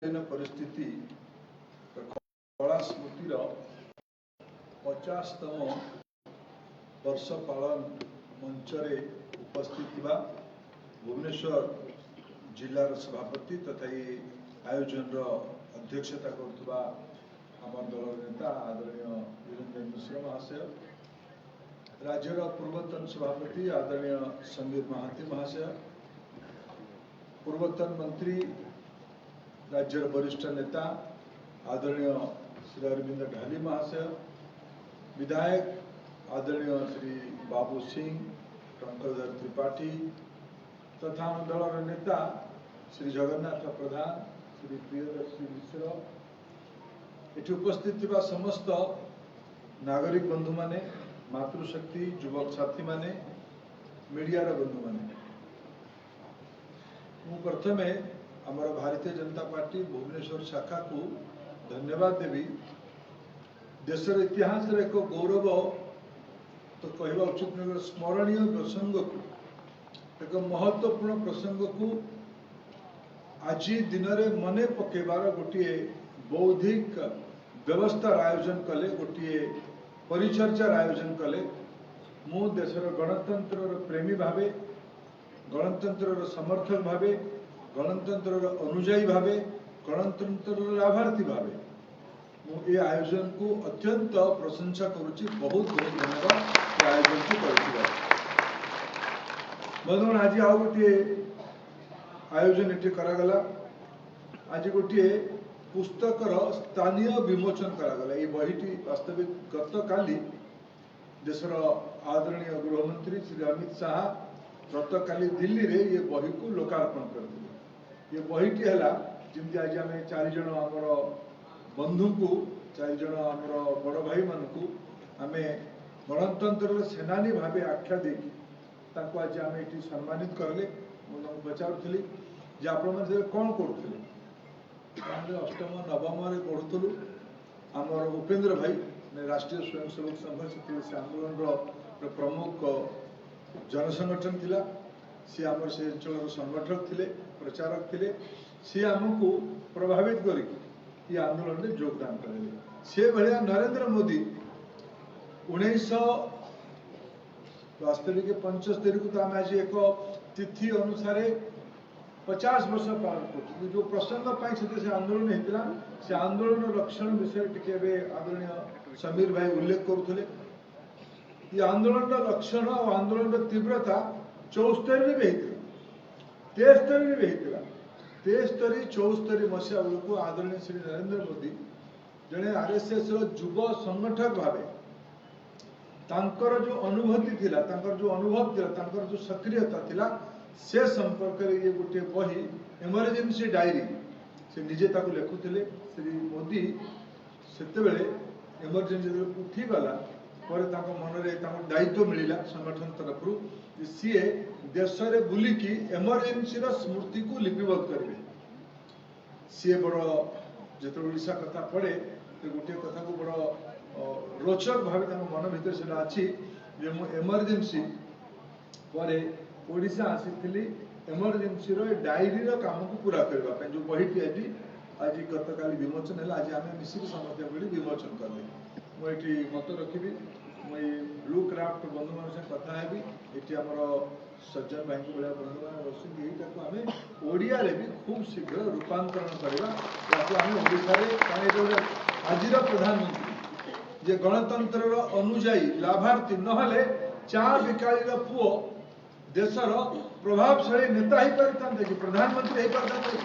परिस्थिति कला स्मृतिर 50तम वर्ष पालन मंचरे उपस्थित भुवनेश्वर जिलार सभापति तथा आयोजन अध्यक्षता करुवा आम दल नेता आदरणीय वीरेंद्र मिश्र महाशय, राज्यर पूर्वतन सभापति आदरणीय संगीत महाती महाशय, पूर्वतन मंत्री राज्यर वरिष्ठ नेता आदरणीय श्री अरविंद ढाली महाशय, विधायक आदरणीय श्री बाबू सिंह टंकधर त्रिपाठी तथा दलर नेता श्री जगन्नाथ प्रधान, श्री प्रियदर्शी मिश्र, एटी उपस्थित थिबा समस्त नागरिक बंधु माने, मातृशक्ति युवक साथी माने, मीडियार बंधु माने, मु प्रथमे आमर भारतीय जनता पार्टी भुवनेश्वर शाखा को धन्यवाद देवी। देशर इतिहास एक गौरव तो कहवा उचित नहीं, स्मरणीय प्रसंग को एक महत्वपूर्ण प्रसंग को आज दिन में मन पकेबार गोटे बौद्धिक व्यवस्थार आयोजन कले, गोटे परिचर्चार आयोजन कले। मु देशर गणतंत्र प्रेमी भावे, गणतंत्र समर्थक भावे, गणतंत्र अनुजाई भावे, गणतंत्र लाभार्थी भावे मु आयोजन को अत्यंत प्रशंसा करुच्ची। बहुत बहुत धन्यवाद आयोजन को कर। बंधुगण, आज आउ गोटे आयोजन ये करागला। आज गोटे पुस्तकर स्थानीय विमोचन करागला। ये बहीटी वास्तविक गत काली देशर आदरणीय गृहमंत्री श्री अमित शाह गत काली दिल्ली रे ये बही को लोकार्पण करते। ये बहीटी है जमी आज आम 4 जन आमर बंधु को, 4 जन आमर बड़ भाई मान को आम गणतंत्र सेनानी भावे आख्या देकी आज आम ये सम्मानित करले। मुझे पचारूली जे आप कौन करुले, अष्टम नवम पढ़ुलु। आमर उपेन्द्र भाई राष्ट्रीय स्वयंसेवक संघ से आंदोलन प्रमुख जनसंगठन थिला। सी आमर से अंचल संगठक थिले, प्रचारक थिले। सी आमको प्रभावित करके ये आंदोलन में योगदान करेंगे। से भाया नरेंद्र मोदी 1900 वास्तविक 75 को तो आम आज एक तिथि अनुसार 50 वर्ष पालन कर। जो प्रसंग से आंदोलन होता से आंदोलन लक्षण विषय टी आदरणीय समीर भाई उल्लेख करुले। ये आंदोलन लक्षण और आंदोलन तीव्रता 74 भी होता, 73 भी होता। 73 74 मसीहा बेलू आदरणीय श्री नरेंद्र मोदी जड़े आरएसएस युव संगठक भावे तांकर जो अनुभूति थिला, तांकर जो अनुभव थिला, तांकर जो सक्रियता थिला, से संपर्क में ये गोटे बही इमरजेंसी डायरी से निजे ताको लिखुले। श्री मोदी सेते इमरजेंसी उठीगला पर मन में दायित्व मिलला संगठन तरफ सी देश में बुलिकी इमरजेंसी स्मृति को लिपिबद्ध करेंगे। सी बड़ जो ओडिशा कथा पड़े तो गोटे कथा को बड़ रोचक भाव मन भर से अच्छी इमरजेंसी पर ओडिशा आसी इमरजेंसी डायरी काम को पूरा करने जो बहीटी आज गत काली विमोचन है। आज आम मिसिक समस्या मिली विमोचन कले। मुझे मत रखी मुझे ब्लू क्राफ्ट बंधु मान से कथा हेबी। ये आमर सज्जन भाई भाया बंधु मैंने बस यही ओडिया भी खूब शीघ्र रूपांतरण करवा। आज प्रधानमंत्री जे गणतंत्र अनुजाई लाभार्थी नहले चा बिकाली पुओ देशर प्रभावशाली नेता ही पारि कि प्रधानमंत्री हो पारि।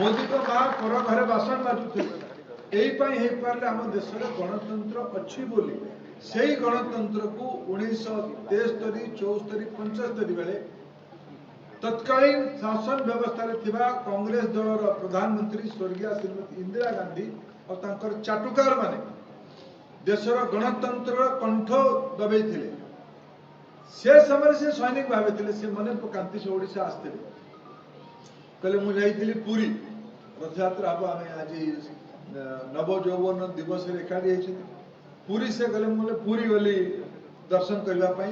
मोदी को माँ कर घरे बासन बाजुते यही पारे आम देश गणतंत्र अच्छी बोली से ही गणतंत्र को 1973 74 75 बेले तत्कालीन शासन व्यवस्था कांग्रेस दलर प्रधानमंत्री स्वर्गीय श्रीमती इंदिरा गांधी और तांकर चाटुकार माने देशर गणतंत्र कंठ दबे थे। से समय से सैनिक भावे थे। से मन पकाती से ओडिशा आसते कहले मुझे पुरी रथयात्रा हम आम आज नव यौवन दिवस एकाठी पुरी से गले मुझे पुरी गली दर्शन करने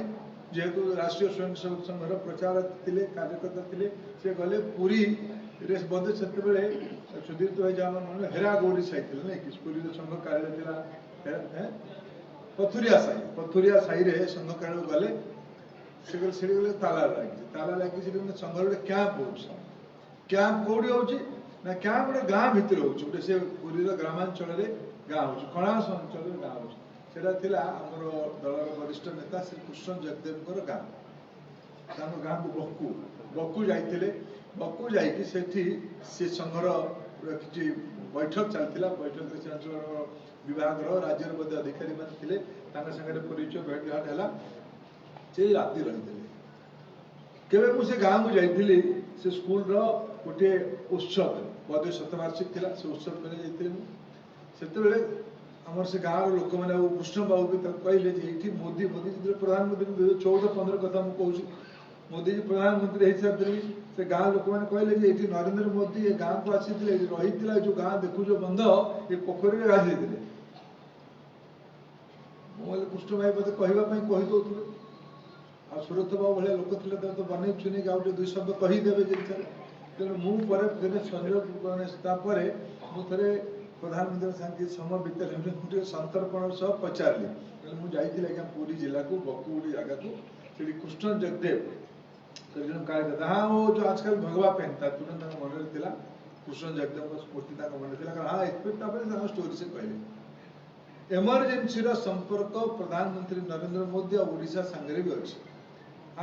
जेहेतु राष्ट्रीय स्वयंसेवक संघर प्रचारक थे, कार्यकर्ता थे। से गले पुरी बोधे से सुधीर तो जहाँ मन हेरा गौरी साई थी नहीं कि पुरी संघ कार्यालय थिला पथुरिया साई रे संघ कार्यालय गले से गले ताला लगी संघ गोटे कैंप हो कैंप कौटी हो ना कैंप गोटे गाँ भितर हो से पुरी ग्रामांचल गाँ हो कणास अंचल गाँ हो आमर दलर वरिष्ठ नेता श्री कृष्ण जगदेव गाँ गाँ को बक्कू जाइए बक्कू जाकि से संघर किसी बैठक चलता बैठक से अंचल विभाग राज्य अधिकारी थे सागर परिचय भेटघाट है से राति रही केवे मुझे गाँ को जाइली से स्कूल गोटे उत्सव पदवी शतवार्षिक थी से उत्सव कर से आमर से गाँव लोक मैंने कृष्ण बाबू भी कहले ये मोदी मोदी प्रधानमंत्री 2014-15 कथा मुझे मोदी जी प्रधानमंत्री हो सारी से गाँव लोक मैंने कहले ये नरेंद्र मोदी ये गाँव को आसी रही जो गाँ देखुच बंध ये पोखरी गाधे मुझे कृष्ण भाई मत कहदे आ सुरत बाबू भाई लोक थे तो बनई चुनी गाँव 2 शब्द कहीदेवे जिन तेणु मुझे संजोग मुझे प्रधानमंत्री साथ समय बीतल संतर्पण सह पचारि मुझे पुरी जिला को बक्कू गोटे जगह को श्री कृष्ण जगदेव कार्यकर्ता हाँ वो जो आजकल भगवा पहनता तुरंत मन था कृष्ण जगदेव स्मृति मन था हाँ एक्सपेक्ट स्टोरी से कहले एमरजेंसी संपर्क प्रधानमंत्री नरेंद्र मोदी और ओडिशा सांगे भी अच्छे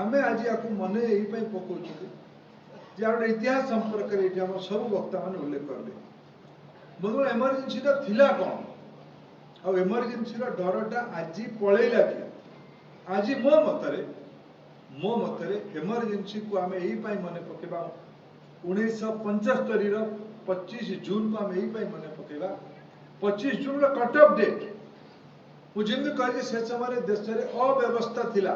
आम आज या मन यही पकाऊ गोटे इतिहास संपर्क में सब वक्ता मैंने उल्लेख कले बंधु एमरजेंसी थिला कौन आ एमरजेंसी डरटा आज पलैला कि आज मो मतरे एमरजेंसी को आम यही मन पकेबा 1975 25 जून को आम यही मन पकेबा 25 जून कट ऑफ डेट मुझे कह से समय देश में अव्यवस्था थिला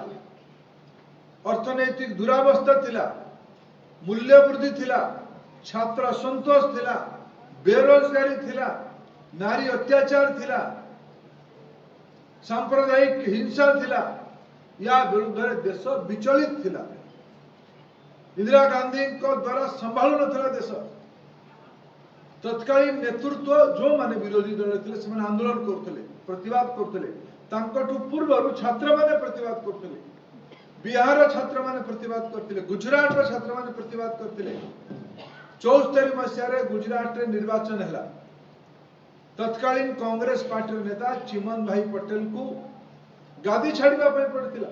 अर्थनैतिक दुरावस्था थिला मूल्य वृद्धि थिला छात्र असंतोष थिला बेरोजगारी थिला नारी अत्याचार थिला सांप्रदायिक हिंसा थिला या विरुद्ध देश विचलित थिला इंदिरा गांधी द्वारा संभालु नथिला देश तत्कालीन नेतृत्व जो माने विरोधी दल थे से आंदोलन करते प्रतिवाद करते पूर्व छात्र माने प्रतिवाद करते बिहार छात्र माने प्रतिवाद करते गुजरात छात्र माने प्रतिवाद करते 74 मसीह गुजरात रे निर्वाचन है तत्कालीन कांग्रेस पार्टी नेता चिमन भाई पटेल को गादी छाड़ा पड़ता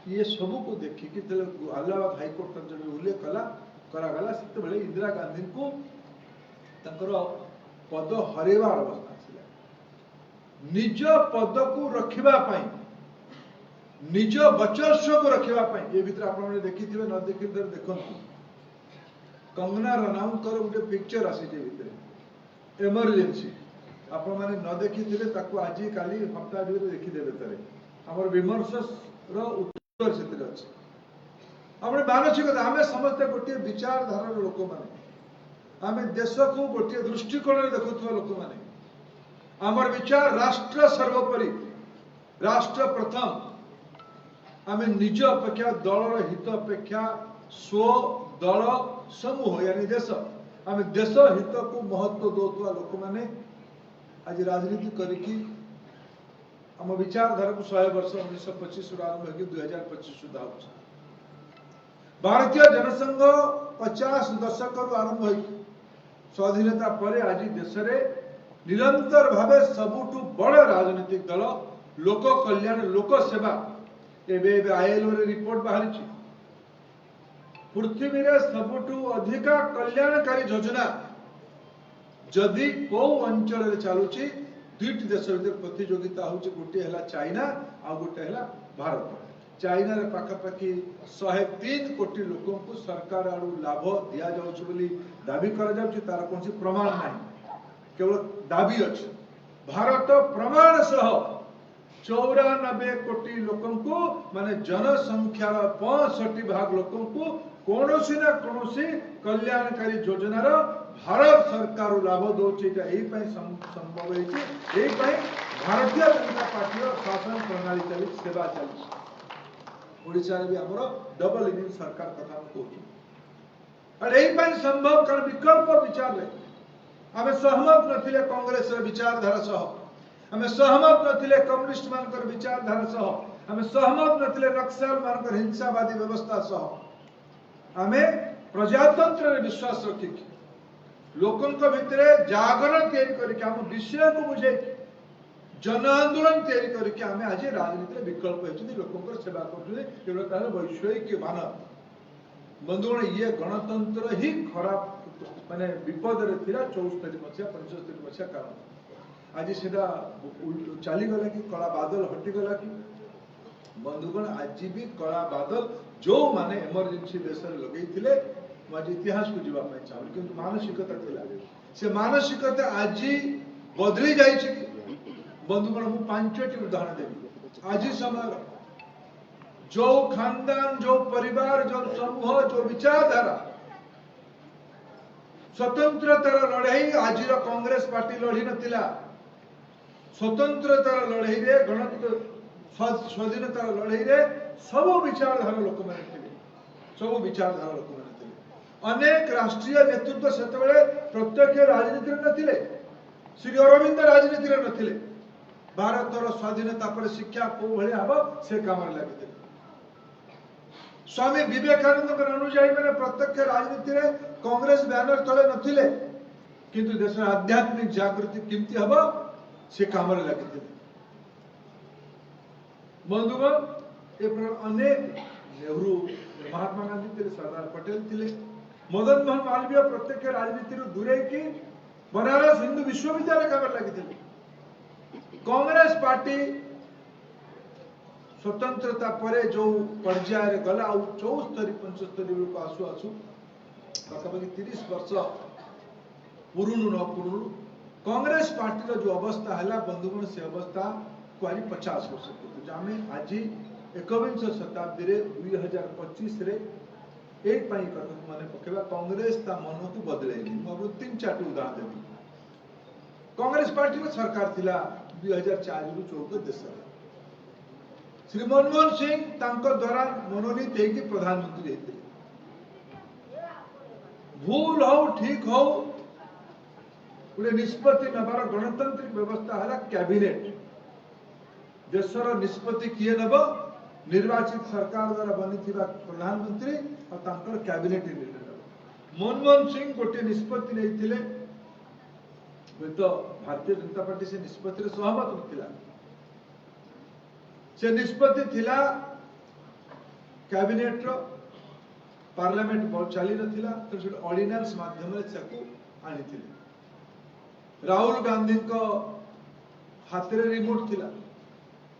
ये सब को देखिकी इलाहाबाद हाईकोर्ट जब उल्लेख करागला से इंदिरा गांधी को पद हरैवार अवस्था आसला निज पद को रखा निज वर्चस्व को रखा ये भीतर आप देखी न देखी देखु कंगना रनौत गोटे पिक्चर आसी भीतर एमरजेंसी आपण मैंने न देखी आज काली हप्ताह भर देखीदे आम विमर्श उत्तर से अच्छे आम मानसिकता आम समस्ते गोटे विचारधारा लोक मैंने आम देश को गोटे दृष्टिकोण देखुवा लोक मैंने आमर विचार राष्ट्र सर्वोपरि राष्ट्र प्रथम आम निज अपेक्षा दलर हित अपेक्षा स्व दल समूह यानी देश आम देश हित को महत्व दौथुवा लोक मैंने आज राजनीति करिकी आम विचारधारा को 100 वर्ष 1925 आरंभ होगी 2025 सुधा हो भारतीय जनसंघ 50 दशक आरंभ हो स्वाधीनता पर आज देश में निरंतर भाव सबुठु बड़ राजनीतिक दल लोक कल्याण लोक सेवा एवं आईएलओ रिपोर्ट बाहरी पृथ्वी में सबुठु अधिका कल्याणकारी योजना जदि कौ अंचल चलुची दुईट देश भर प्रतियोगिता हूँ गोटे है चाइना आ गोटे है भारत चाइना रे पाखापाखि 103 कोटी लोकों को सरकार आड़ू लाभ दि जाऊँगी दाबी करा तार कौन प्रमाण ना केवल दाबी अच्छे भारत प्रमाण सह 94 कोटी लोकों को माने जनसंख्यार 65 भाग लोकों को कौनसी ना कौनसी कल्याणकारी योजनार भारत सरकार लाभ दौर संभव होती भारतीय जनता पार्टी शासन प्रणाली चली सेवा चली ओडिशा भी आमर डबल इनिंग सरकार कथा कहूँ और यही संभव कारण विकल्प विचार रे आम सहमत नथिले कांग्रेस विचारधारा सह आम सहमत नथिले कम्युनिस्ट मानकर विचारधारा सह आम सहमत नथिले नक्सल मानकर हिंसावादी व्यवस्था सह आम प्रजातंत्र विश्वास रखिक लोकों भितर जागरण तैयारी विषय को बुझे जन आंदोलन तैयारी आम आज राजनीति विकल्प होती लोक सेवा कर वैषयिक मान बंधुगण ये गणतंत्र ही खराब माने विपद रे थिला 74 मसिया 75 मसिया कारण आज सेटा चली गला कि कला बादल हटि गला कि बंधुगण आज भी कला बादल जो माने इमरजेंसी देश रे लगई थिले आज इतिहास को जीवा पाई चाहू किंतु मानसिकता थिला से मानसिकता आज बदली जाई छि बंधुगण मु पांचटी उदाहरण देबी आज समय जो खानदान जो परिवार जो समूह जो विचारधारा स्वतंत्रतार लड़ाई आज कांग्रेस पार्टी लड़ी नथिला स्वतंत्रतार लड़ाई रे स्वाधीनतार लड़ाई रे सब विचारधारा लोक माने थिले सब विचारधारा लोक माने थिले अनेक राष्ट्रीय नेतृत्व सेतबेले प्रत्यक्ष राजनीति नथिले श्री अरविंद राजनीति नथिले भारतर स्वाधीनता पर शिक्षा को भले हबो से काम लागिते स्वामी विवेकानंद अनुयायी मैंने प्रत्यक्ष राजनीति रे कांग्रेस बैनर तले नथिले किंतु देश आध्यात्मिक जागृति केमती हबो से काम लगे बंधुगण ए अनेक नेहरू महात्मा गांधी थे सरदार पटेल थे मदन मोहन मालवीय प्रत्यक्ष राजनीति रू दूरे की बनारस हिंदू विश्वविद्यालय काम लगे कांग्रेस पार्टी स्वतंत्रता परे जो पर्याय गला 74-75 को आसु आसु पाखापाखि 30 वर्ष पुरुणु न पुरुणु कांग्रेस पार्टी जो अवस्था है बंधुगण से अवस्था को आज 50 वर्ष आम आज 21 शताब्दी रे 2025 रे एक पाई कथा माने पकेबा कांग्रेस ता मन को बदलेनी मो 3-4 उदाहरण देबी कांग्रेस पार्टी सरकार थिला 2004 रु 14 देश श्री मनमोहन सिंह तांको द्वारा मनोनीत होगी प्रधानमंत्री होते भूल हो ठीक हो गोटे निष्पत्ति नबार गणतांत्रिक व्यवस्था है कैबिनेट देशर निष्पत्ति किए नब निर्वाचित सरकार द्वारा बनी प्रधानमंत्री और तांकर कैबिनेट निर्णय मनमोहन सिंह गोटे निष्पत्ति नहीं तो भारतीय जनता पार्टी से निष्पत्ति सहमत होता से निष्पत्ति थिला कैबिनेट रो पार्लियामेंट चली नथिला तो से ऑर्डिनेंस माध्यम से आनी थिले राहुल गांधी को हाथ रे रिमोट थिला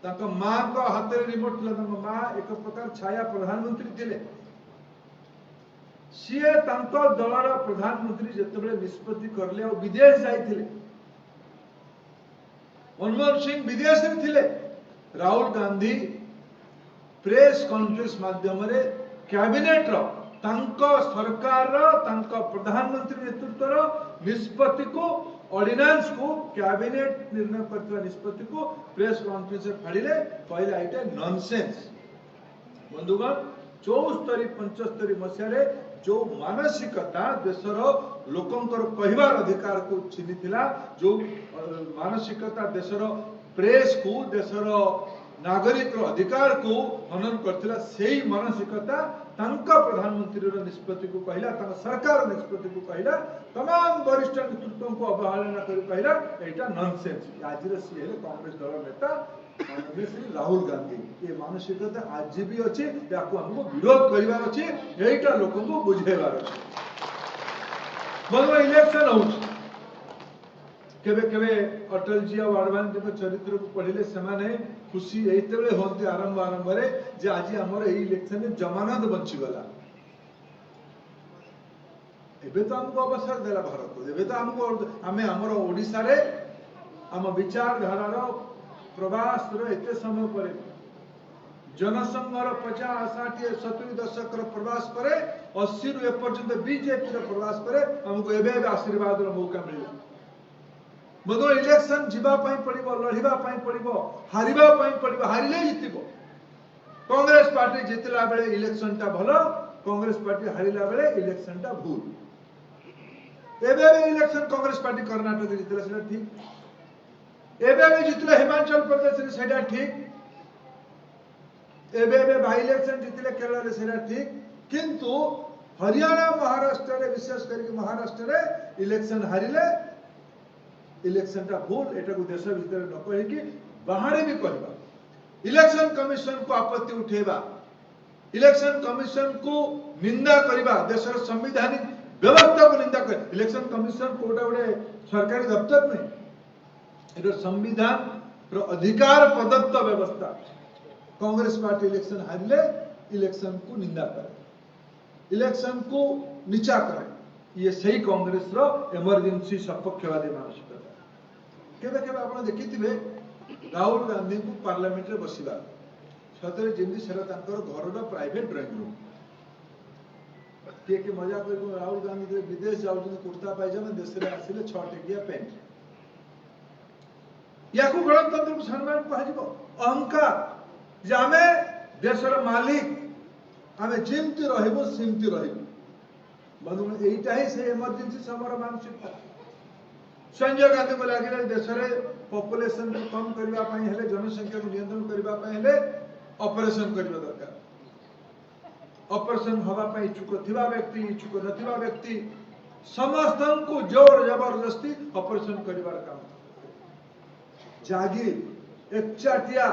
ताका मां को हाथ रे रिमोट थिला ताका मां एक प्रकार छाया प्रधानमंत्री थिले सीए तांको दलर प्रधानमंत्री जेतेबेले निष्पत्ति करले और विदेश जाइथिले मनमोहन सिंह विदेश रे थिले राहुल गांधी प्रेस कॉन्फ्रेंस माध्यम रे कैबिनेट रो तांको सरकार रो तांको प्रधानमंत्री नेतृत्व रो निष्पत्ति को ऑर्डिनेंस को कैबिनेट निर्णय करथिला निष्पत्ति को प्रेस कॉन्फ्रेंस रे फाड़िले कहले आइटा नॉनसेंस बंधुगण 74-75 मसिया रे जो मानसिकता देशर लोकंकर कहबार अधिकार को छीनी थिला जो मानसिकता देशर प्रेस को देशर नागरिक अधिकार को हनन करथिला सेही मानसिकता तांका प्रधानमंत्री रो निष्पत्ति को कहला तांका सरकार निष्पत्ति को कहला तमाम वरिष्ठ नेतृत्व को अवहेलना करी कहला एटा नॉनसेंस आज रे सी हेले कांग्रेस दल नेता माननीय श्री राहुल गांधी ये मानसिकता आज भी अछि याको हमको विरोध करिवार अछि एटा लोकन को बुझेबार अछि बल्कि इलेक्शन हो केबे केबे अटल जी और अडवाणी जी चरित्र को पढ़िले सेमाने खुशी एतेबेले होते आरंभ आरंभ रे जे आज हमर एई इलेक्शन में जमानत बंची गला एबे तो हमको अवसर देला भारत एबे तो हमको हमें हमर ओडिसा रे हम विचारधारा रो प्रवास रो एते समय परे जनसंघर 50-60-70 दशक रो प्रवास परे 80 रु एपर्यंत बीजेपी रो प्रवास परे हमको एबे आशीर्वाद रो मौका मिला बदो इलेक्शन जीवा पाई पड़िबो लढिबा पाई पड़िबो हारिबा पाई पड़िबो हारिले जितिबो कांग्रेस पार्टी जितला बेले इलेक्शन ता भलो कांग्रेस पार्टी हारिला बेले इलेक्शन टा भूल एबे इलेक्शन कांग्रेस पार्टी कर्नाटक जितला सेटा ठीक एबे जितला हिमाचल प्रदेश रे सेटा ठीक एबे बाई इलेक्शन जितले केरल रे सेटा ठीक किंतु हरियाणा महाराष्ट्र रे विशेष करके महाराष्ट्र रे इलेक्शन हारिले इलेक्शन टा भूल एटा को देश भीतर न कहि कि बाहर भी कहबा इलेक्शन कमिशन को आपत्ति उठेबा इलेक्शन कमिशन को निंदा करबा देशर संवैधानिक व्यवस्था को निंदा कर इलेक्शन कमिशन कोटा गोटे सरकारी दफ्तर नहीं एटा संविधान रो अधिकार प्रदत्त व्यवस्था कांग्रेस पार्टी इलेक्शन हारिले इलेक्शन को निंदा करे इलेक्शन को नीचा करे ये सही कांग्रेस रो इमरजेंसी सपक्षवादी मानसिकता केबे केबे आपण देखिथिबे राहुल गांधी को पार्लियामेंट रे बसिबा सतरे जेंदी सेरा तांकर घर रो प्राइवेट ड्राइंग रूम के मजा कर राहुल गांधी जे विदेश जाउछन कुर्ता पायजामा देश रे आसिले 6 टेकिया पैंट याकू गणतंत्र को सम्मान कहजिबो अहंकार जे आमे देशर मालिक आमे जिमति रहइबो सिमति रहइबो बंधु एइटा ही से इमरजेंसी समर मानसिकता संजय गांधी को लगे देश में पॉपुलेशन कम करने जनसंख्या को नियंत्रण करने ऑपरेशन करने दरकार ऑपरेशन हवा इच्छुक थिबा व्यक्ति इच्छुक नथिबा व्यक्ति समस्त को जोर जबरदस्ती ऑपरेशन करिवार काम जागीर एकचाटिया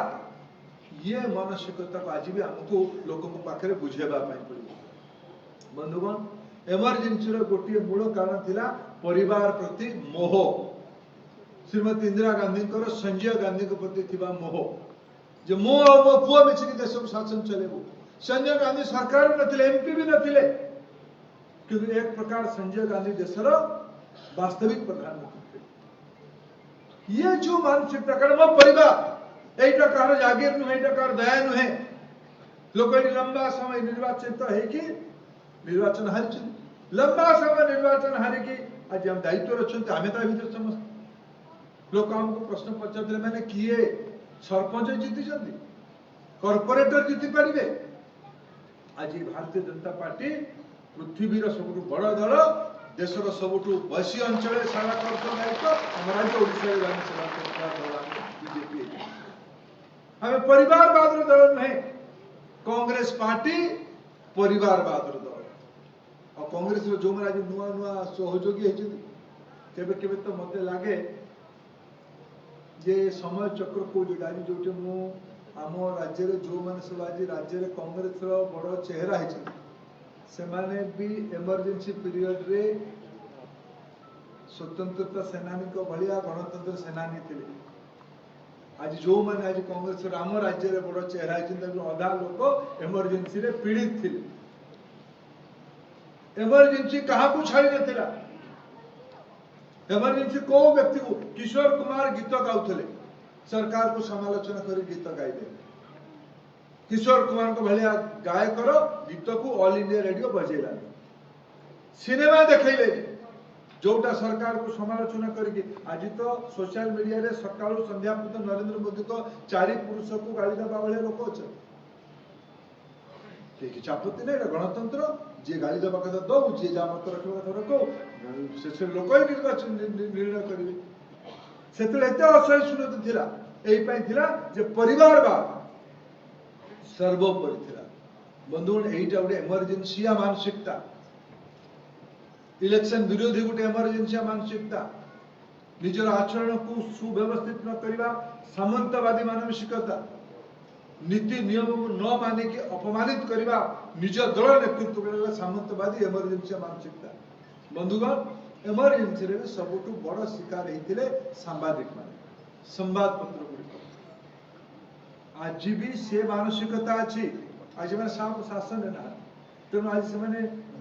ये मानसिकता को आज भी हमको लोगों को पाखरे बुझेबा पड़ो बंधुगण इमरजेंसी रो गोटे मूल कारण थिला परिवार प्रति मोह श्रीमती इंदिरा गांधी को संजय गांधी के प्रति थिबा मोह जे मो मो पुआ मिछि देश को शासन चलेबो संजय गांधी सरकार नथिले एमपी भी नथिले क्योंकि एक प्रकार संजय गांधी देशर वास्तविक प्रधानमंत्री थे ये जो मानसिकता कारण मो परिवार एटा कार जागीर नुहे एटा कार दया नुहे लोक लंबा समय निर्वाचित है कि निर्वाचन हारी लंबा समय निर्वाचन हारी की आज हम दायित्व रचते आम भर समस्त लोक हमको प्रश्न पचारे मैंने किए सरपंच जीति कॉर्पोरेटर जीति पारे आज भारतीय जनता पार्टी पृथ्वीर सब बड़ दल देशर सब बसी अंचल सेवा कर राज्य ओडिशा बीजेपी आम परिवारवाद दल नुहे कांग्रेस पार्टी परिवारवाद दल और कांग्रेस जो मैंने आज नुआ नुआ सहयोगी केबे केबे तो मत लगे जे समय चक्र को जोड़ी जो मु आम राज्य जो मैंने सब आज राज्य में कांग्रेस बड़ चेहरा से माने भी इमरजेंसी पीरियड रे स्वतंत्रता सेनानी को भलिया गणतंत्र सेनानी थे आज जो मैंने आज कांग्रेस आम राज्य में बड़ चेहरा अधा लोक इमरजेंसी रे पीड़ित थे इमरजेंसी कहा को छाड़ी नथिला इमरजेंसी को व्यक्ति को किशोर कुमार गीत गाउथले सरकार को समालोचना करी गीत गाइबे किशोर कुमार को भलिया गायकर गीत को ऑल इंडिया रेडियो बजेला सिनेमा देखैले जोटा सरकार को समालोचना करी आज तो सोशल मीडिया रे सकाळु संध्या पर्यंत नरेंद्र मोदी को चारि पुरुष को गाली दबा वाले लोक अछन किछ आपत्ति नहीं गणतंत्र जे गाली दबा कथा दो जे जा मत रखो कथा रखो से लोक ही निर्वाचन निर्णय करेंगे से असहिष्णुता थिला एई पई थिला जे परिवारवाद सर्वोपरि थिला बंधुगण एईटा गोटे इमरजेंसिया मानसिकता इलेक्शन विरोधी गोटे इमरजेंसिया मानसिकता निजर आचरण को सुव्यवस्थित न करवा सामंतवादी मानसिकता नीति नियम को न माने के अपमानित करवा निज दल नेतृत्व करवा सामंतवादी इमरजेंसी मानसिकता बंधुगण इमरजेंसी रे सबुठु बड़ शिकार होते सांबादिक माने संवाद पत्र गुड़िक आज भी से मानसिकता अच्छी आज मैंने शासन ना तेणु आज से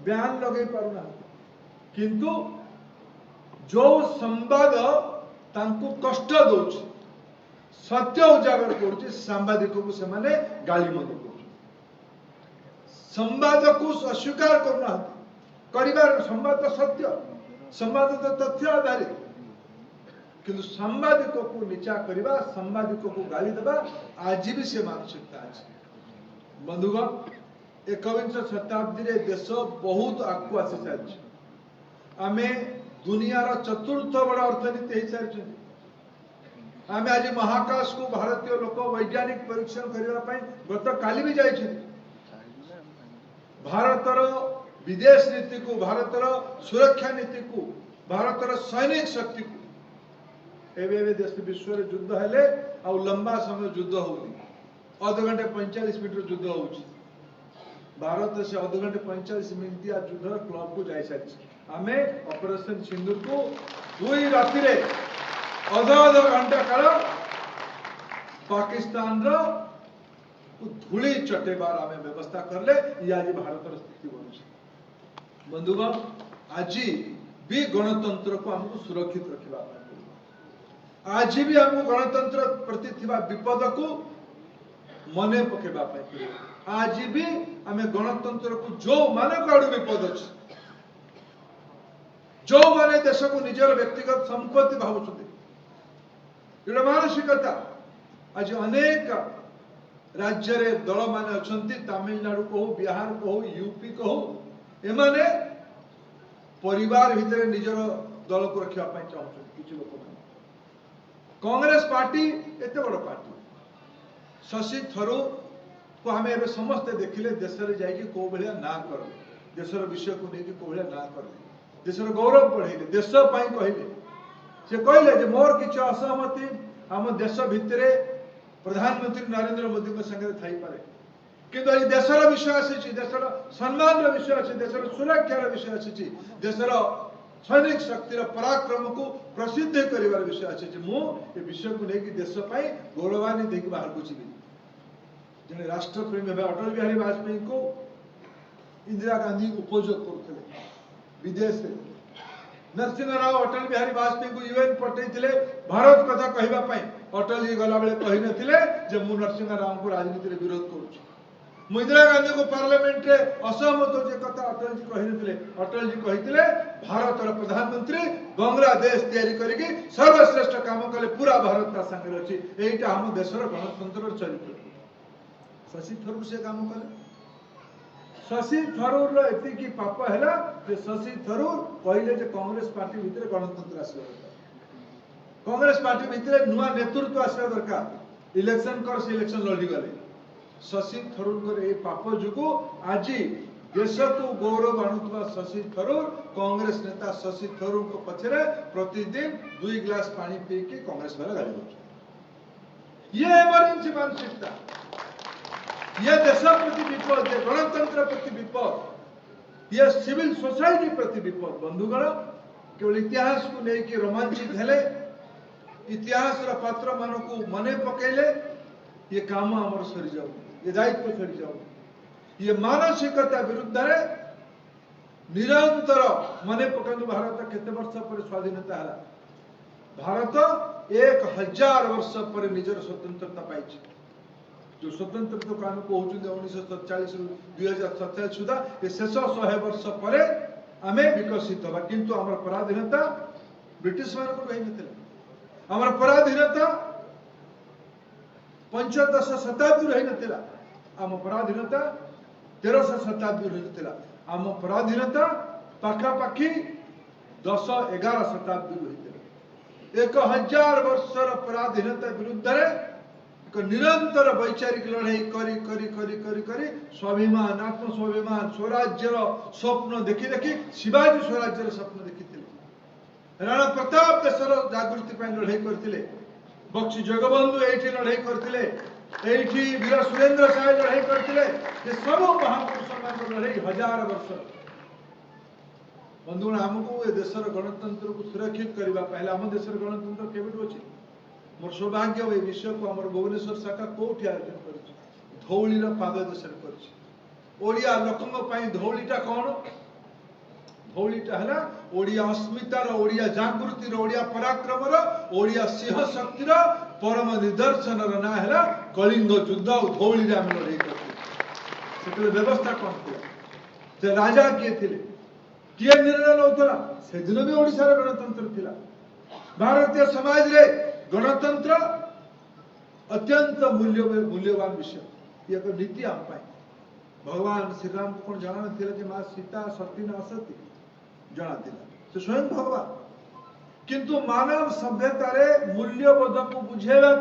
बयान लगे पारुना किंतु जो संवाद तांको कष्ट दौच सत्य उजागर कर सांबादिक को से गाली मंद कर संवाद को अस्वीकार करना कर संवाद तो सत्य संवाद तो तथ्य आधारित किंतु सांबादिक को नीचा करवा सांबादिक को गाली देवा आज भी से मानसिकता अच्छे बंधुगण एकविंश शताब्दी रे देश बहुत आगु आसी सारी आमे दुनियार चतुर्थ बड़ अर्थनीति हो सारी आमे आज महाकाश को भारतीय लोक वैज्ञानिक परीक्षण करने गत काली भी जाइए भारतर विदेश नीति को भारतर सुरक्षा नीति को भारतर सैनिक शक्ति को एवं देश विश्व में युद्ध हेले आ लंबा समय युद्ध होनी अध घंटे 45 मिनट युद्ध हो भारत से अध घंटे 45 मिनट युद्ध क्लब को जाई सारी आमे ऑपरेशन सिंधु को 2 राति रे अध घंटा काल पाकिस्तान रो धूली चटेबार आमे व्यवस्था करले ये आज भारत स्थिति बन बंधुगण आज भी गणतंत्र को हमको सुरक्षित रखा आज भी हमको गणतंत्र प्रति थिबा विपद को मने पकेबा आज भी आमे गणतंत्र को जो माने काडू विपद अछि जो माने देश को निजर व्यक्तिगत संपत्ति भावुछथि एटा मानसिकता आज अनेक राज्य रे दल माने अछंती तमिलनाडु को बिहार को यूपी को एमाने परिवार भितर निजर दल को रखा चाहते किसी लोक कांग्रेस पार्टी एते बड़ पार्टी शशि थरूर को आम ए समस्ते देखिले देश में जाकि कौ भाया ना कर देशर विषय को लेकिन कौ भाया ना कर देशर गौरव बढ़ेले देश कहले से कहले मोर किसी असहमति आम देश भितर प्रधानमंत्री नरेंद्र मोदी को संगे थी पारे किंतु आज देशर विषय आसी देशर सम्मान विषय अच्छी देशर सुरक्षार विषय आसी देशर सैनिक शक्तिर पराक्रम को प्रसिद्ध कर विषय आसी मुझे विषय को लेकिन देशपाई गौरवान्वित होकर बाहर को जीवी जड़े राष्ट्रप्रेमी अटल बिहारी वाजपेयी को इंदिरा गांधी उपयोग करते विदेश नरसिंह राव अटल बिहारी वाजपेयी को यूएन पठे भारत कथा कहवाई अटल जी गला बेले कही नथिले मु नरसिंह राव को राजनीति विरोध करुच्ची इंदिरा गांधी को पार्लियामेंट रे असहमत हो कथा अटल जी कही नथिले अटल जी कही भारत प्रधानमंत्री बांग्लादेश तैयारी करके सर्वश्रेष्ठ काम कले पूरा भारत ता संगे अच्छी यहीटा हम देशर गणतंत्र चरित्र शशि थरूर से काम कले शशि थरूर एति पाप है शशि थरूर कहले कांग्रेस पार्टी भितर गणतंत्र आसवा दरकार कांग्रेस पार्टी भितर नुआ नेतृत्व आसवा दरकार इलेक्शन कर से इलेक्शन लड़ी गले शशि थरूर ए पाप जो आज देश को गौरव आणुवा शशि थरूर कांग्रेस नेता शशि थरूर को पछरे प्रतिदिन 2 गिलास पानी पी के कांग्रेस वाला गाड़ी दो ये इमरजेंसी मानसिकता ये देश प्रति विपद ये गणतंत्र प्रति विपद ये सिविल सोसाइटी प्रति विपद बंधुगण केवल इतिहास को लेकिन रोमांचित हेले इतिहास पात्र मान को मने पकेले ये काम आमर सरी जाऊ ये दायित्व सरी जाऊ ये मानसिकता विरुद्ध निरंतर मने पकानु भारत केते वर्ष पर स्वाधीनता है भारत 1000 वर्ष पर निजर स्वतंत्रता पाई जो स्वतंत्रता को आम कहते 1947 2047 सुधा ये शेष 100 वर्ष पर आम विकसित हवा किंतु आम पराधीनता ब्रिटिश मान को रही नथिला आम पराधीनता 15 शताब्दी रही नथिला आम पराधीनता 13 शताब्दी रही नथिला आम पराधीनता पाखापाखि 10-11 शताब्दी रही 1000 वर्षर पराधीनता विरुद्ध एक निरंतर वैचारिक लड़ाई करी करी करी करी करी स्वाभिमान आत्मस्वाभिमान स्वराज्यर स्वप्न देखी देखी शिवाजी स्वराज्यर स्वप्न देखी राणा प्रताप देशर जागृति लड़ाई करते बक्सी जगबंधु ये लड़ाई करते वीर सुरेंद्र साय लड़ाई करते सब महापुरुष लड़ाई 1000 वर्ष बंधुगण आमको ए देशर गणतंत्र को सुरक्षित करने पहले आम देशर गणतंत्र केवट अच्छी मोर सौभाग्य ए विषय को आम भुवनेश्वर शाखा कौटी आयोजन कर धौलीर पाद देश ओडिया लोकों धौलीटा कौन धौलीटा है ओडिया अस्मितार ओडिया जागृतिर ओडिया पराक्रमर ओडिया सिंह शक्तिर परम निदर्शन ना है कलिंग युद्ध धौली आम लड़ाई करते व्यवस्था कौन थी राजा किए थे किए निर्णय नौला से दिन भी ओडिशार गणतंत्र थिला भारतीय समाज रे गणतंत्र अत्यंत मूल्यवान विषय ये एक नीति आम भगवान श्री राम को जाना कि माँ सीता सती न असती जाना से स्वयं भगवान किंतु मानव सभ्यतार मूल्यबोध को बुझेवा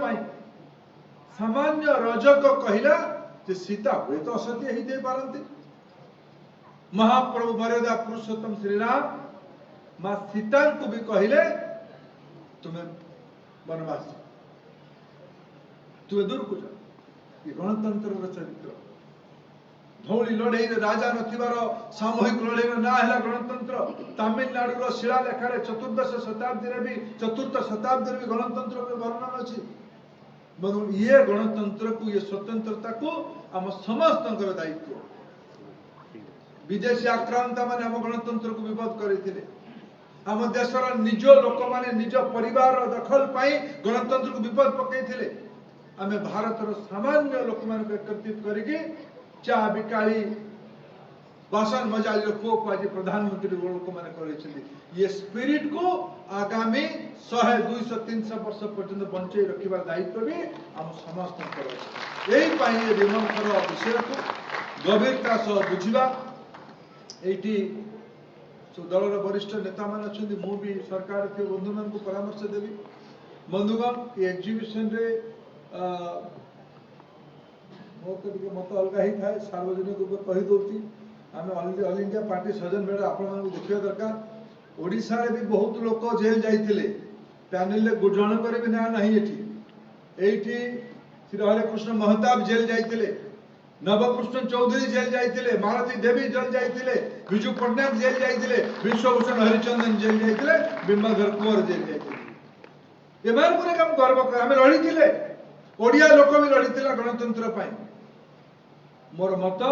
सामान्य रजक कहला जे सीता हुए तो असत्य ही दे पारती महाप्रभु मर्यादा पुरुषोत्तम श्रीराम माँ सीता को भी कहले तुम्हें वनवास तुम्हें दूर को जाओ ये गणतंत्र चरित्र धौली लड़ई राजा नथिबार सामूहिक लड़ई ना है गणतंत्र तमिलनाडु शिलालेखार चतुर्दश शताब्दी भी चतुर्थ शताब्दी भी गणतंत्र वर्णन अच्छी बंधु ये गणतंत्र को ये स्वतंत्रता को आम समस्त दायित्व विदेशी आक्रांत मैंने आम गणतंत्र को विपद करते आम देशर निज लोक मैंने निज परिवार दखल पाई गणतंत्र को विपद पकई आम भारत सामान्य लोक मान एकत्रित करके चा बिकाली बासन मजाली पुओ को आज प्रधानमंत्री लोक मैंने ये स्पिरिट को आगामी 100, 200, 300 वर्ष पर्यंत बंचे रखा दायित्व भी आम समस्त यही विमर्शर विषय को गभीरता सह बुझा ये दलर वरिष्ठ नेता मान अच्छा मुझे सरकार के बंधु मान परामर्श देवी बंधुगण ये एग्जिबिशन रे मत अलग ही था सार्वजनिक रूप कही दूसरी आम ऑल इंडिया पार्टी सजन बेड़ा आपण देखा दरकार ओडिशा रे भी बहुत लोग जेल जाइए पैनल जनकर भी ना नहीं एठी श्री हरिकृष्ण महताब जेल जाइए नवकृष्ण चौधरी जेल जाइए मालती देवी जेल जाइए विजु पट्टनायक जेल जाइए विश्वभूषण हरिचंदन जेल जाइए बिंबाधर कुंवर जेल जाइए एम गर्व कर आम लड़ी ओडिया लोक भी लड़ी गणतंत्र मोर मत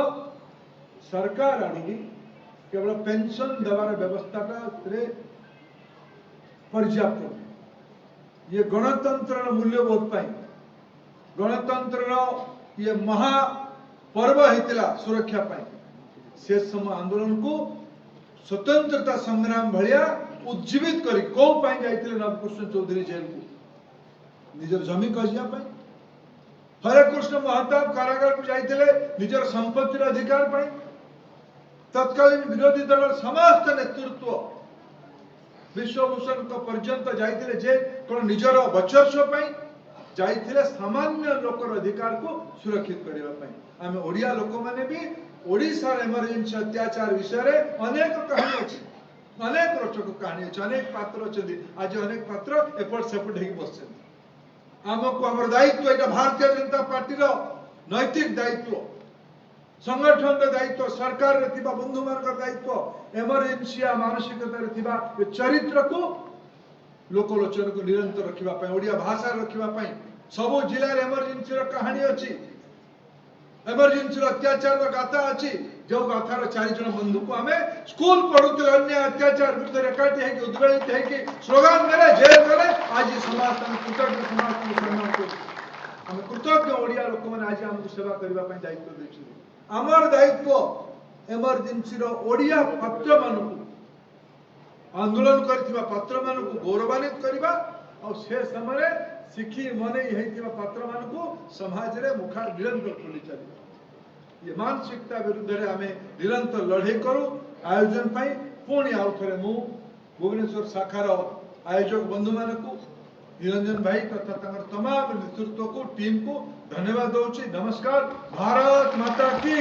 सरकार आड़ी केवल पेंशन देवार व्यवस्था पर्याप्त ये गणतंत्र मूल्यबोध गणतंत्र ये महापर्व होता सुरक्षा से समय आंदोलन को स्वतंत्रता संग्राम भाया उज्जीवित करी कौन जाइए नवकृष्ण चौधरी जेल को निजर जमी कजिया हरिकृष्ण महताब कारागार को जाइए निजर संपत्तिर अधिकार तत्कालीन विरोधी दल समस्त नेतृत्व विश्वभूषण पर्यंत जाइए जे कौन निजर वर्चस्व जाइए सामान्य लोकर अधिकार को सुरक्षित करने आम ओडिया लोक मैंने भी ओडिशा एमरजेंसी अत्याचार विषय अनेक कहानी अच्छी अनेक रोचक कहानी अच्छी अनेक पात्र अच्छा आज अनेक पात्र एपट सेपट हो बस आमको आम दायित्व यहाँ भारतीय जनता पार्टी नैतिक दायित्व संगठन दायित्व सरकार बंधु मान दायित्व एमरजेंसी मानसिकता चरित्र को लोकलोचन को निरंतर रखापी ओडिया भाषा रखापी सबू जिले एमरजेंसी कहानी अच्छी एमरजेंसी अत्याचार गाथा अच्छी जो गाथार 4 जन बंधु को आम स्कूल पढ़ुते अन्य अत्याचार विरुद्ध एकाठी है उद्वेलित है स्लोगान देले जेल गले आज समाज कृतज्ञ समाज को सम्मान कर कृतज्ञ ओडिया लोक मैंने आज आमको सेवा करने दायित्व देते आमर दायित्व एमरजेंसी ओडिया पात्र मान आंदोलन करथिबा पात्र मान को गौरवान्वित करबा और से समय शिखी मने हेतिबा पात्र मान को समाज रे मुखा निरंतर खोली चली ये मानसिकता विरुद्ध आम निरंतर लड़े करूँ आयोजन पाई पुणी आउ थे मु भुवनेश्वर शाखार आयोजक बंधु मान को निरंजन भाई तथा तमाम नेतृत्व को टीम को धन्यवाद दूची। नमस्कार। भारत माता की।